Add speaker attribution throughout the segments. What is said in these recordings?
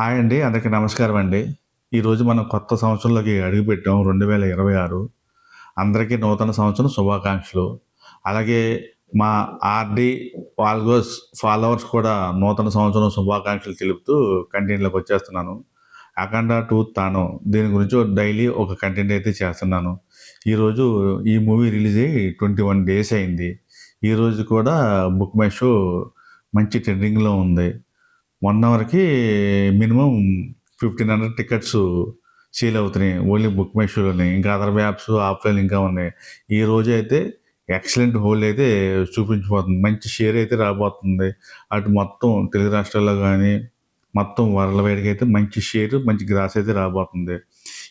Speaker 1: Hi అండి. అందరికీ నమస్కారం అండి. ఈరోజు మనం కొత్త సంవత్సరంలోకి అడుగుపెట్టాం 2026. అందరికీ నూతన సంవత్సరం శుభాకాంక్షలు. అలాగే మా ఆర్‌డి ఫాల్గోస్ ఫాలోవర్స్ కూడా నూతన సంవత్సరం శుభాకాంక్షలు తెలుపుతూ కంటెంట్‌లోకి వచ్చేస్తున్నాను. 'అఖండ 2 తాను' దీని గురించి డైలీ ఒక కంటెంట్ అయితే చేస్తున్నాను. ఈరోజు ఈ మూవీ రిలీజ్ అయ్యి 21 డేస్ అయింది. ఈరోజు కూడా బుక్ మై షో మంచి ట్రెండింగ్‌లో ఉంది. 1 అవర్‌కి మినిమమ్ 1500 టికెట్స్ సేల్ అవుతున్నాయి. ఓన్లీ బుక్ మై షోలోనే. ఇంకా అదర్ యాప్స్ ఆఫ్‌లైన్ ఇంకా ఉన్నాయి. ఈ రోజైతే ఎక్సలెంట్ హోల్డ్ అయితే చూపించబోతుంది. మంచి షేర్ అయితే రాబోతుంది. అటు మొత్తం తెలుగు రాష్ట్రాల్లో గానీ, మొత్తం వరల్డ్ వైడ్‌గా అయితే మంచి షేర్, మంచి గ్రాస్ అయితే రాబోతుంది.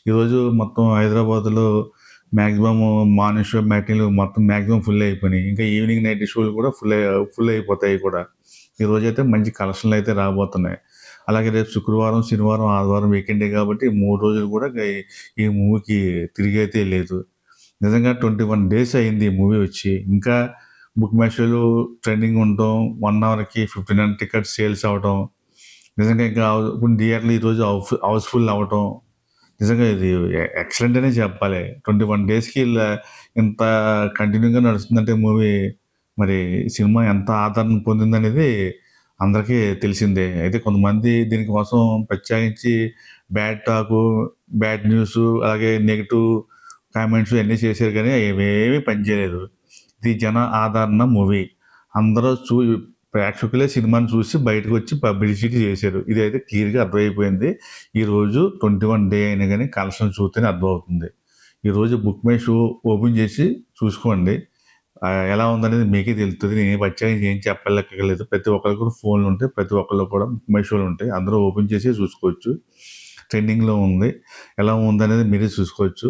Speaker 1: ఈరోజు మొత్తం హైదరాబాద్‌లో మాక్సిమం మార్నింగ్ షో, మ్యాట్నీలు మొత్తం మాక్సిమం ఫుల్ అయిపోయినాయి. ఇంకా ఈవినింగ్ నైట్ షోలు కూడా ఫుల్ అయిపోతాయి కూడా. ఈరోజైతే మంచి కలెక్షన్లు అయితే రాబోతున్నాయి. అలాగే రేపు శుక్రవారం, శనివారం, ఆదివారం వీకెండే కాబట్టి 3 రోజులు కూడా ఈ మూవీకి తిరిగైతే లేదు. నిజంగా 21 డేస్ అయింది ఈ మూవీ వచ్చి. ఇంకా బుక్ మై షోలో ట్రెండింగ్ ఉండటం, 1 అవర్‌కి 1500 టికెట్స్ సేల్స్ అవ్వటం, నిజంగా ఇంకా కొన్ని థియేటర్లు ఈరోజు హౌస్‌ఫుల్ అవ్వటం, నిజంగా ఇది ఎక్సలెంట్ అనే చెప్పాలి. 21 డేస్‌కి ఇంత కంటిన్యూగా నడుస్తుందంటే మూవీ, మరి సినిమా ఎంత ఆదరణ పొందిందనేది అందరికీ తెలిసిందే. అయితే కొంతమంది దీనికోసం ప్రత్యేకించి బ్యాడ్ టాకు, బ్యాడ్ న్యూసు, అలాగే నెగెటివ్ కామెంట్స్ ఇయన్నీ చేశారు కానీ అవేమీ పనిచేయలేదు. ఇది జన ఆదరణ మూవీ. అందరూ ప్రేక్షకులే సినిమాని చూసి బయటకొచ్చి పబ్లిసిటీ చేశారు. ఇదైతే క్లియర్‌గా అర్థమైపోయింది. ఈరోజు 21 డే అయినా గానీ కలెక్షన్ చూస్తేనే అర్థమవుతుంది. ఈరోజు బుక్ మై షో ఓపెన్ చేసి చూసుకోండి. ఎలా ఉందనేది మీకే తెలుస్తది. నేను ప్రత్యేకంగా ఏం చెప్పక్కర్లేదు. ప్రతి ఒక్కరికి కూడా ఫోన్లుంటాయి. ప్రతి ఒక్కళ్ళకి కూడా బుక్ మై షోలుంటాయి. అందరూ ఓపెన్ చేసి చూసుకోవచ్చు. ట్రెండింగ్‌లో ఉంది. ఎలా ఉందనేది మీరే చూసుకోవచ్చు.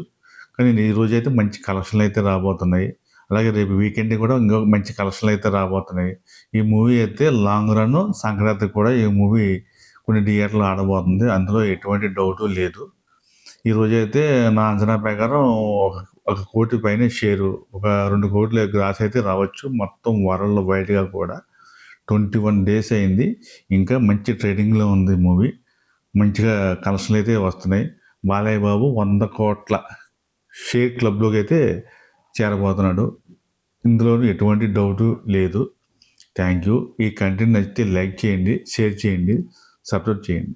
Speaker 1: కానీ ఈరోజైతే మంచి కలెక్షన్‌లయితే రాబోతున్నాయి. అలాగే రేపు వీకెండ్ కూడా ఇంకో మంచి కలెక్షన్‌లయితే రాబోతున్నాయి. ఈ మూవీ అయితే లాంగ్ రన్ సంక్రాంతికి కూడా ఈ మూవీ కొన్ని థియేటర్‌లో ఆడబోతుంది. అందులో ఎటువంటి డౌటు లేదు. ఈరోజైతే నా అంచనా ప్రకారం ఒక ఒక 1,00,00,000 పైనే షేరు, ఒక 2,00,00,000 గ్రాస్ అయితే రావచ్చు. మొత్తం వరల్డ్ వైడ్‌గా కూడా 21 డేస్ అయింది. ఇంకా మంచి ట్రెండింగ్‌లో ఉంది మూవీ. మంచిగా కలెక్షన్‌లయితే వస్తున్నాయి. బాలయ్య బాబు 100,00,00,000 షేర్ క్లబ్‌లోకైతే చేరబోతున్నాడు. ఇందులోను ఎటువంటి డౌటు లేదు. Thank you. ఈ కంటెంట్ నచ్చితే లైక్ చేయండి, షేర్ చేయండి, సబ్స్క్రైబ్ చేయండి.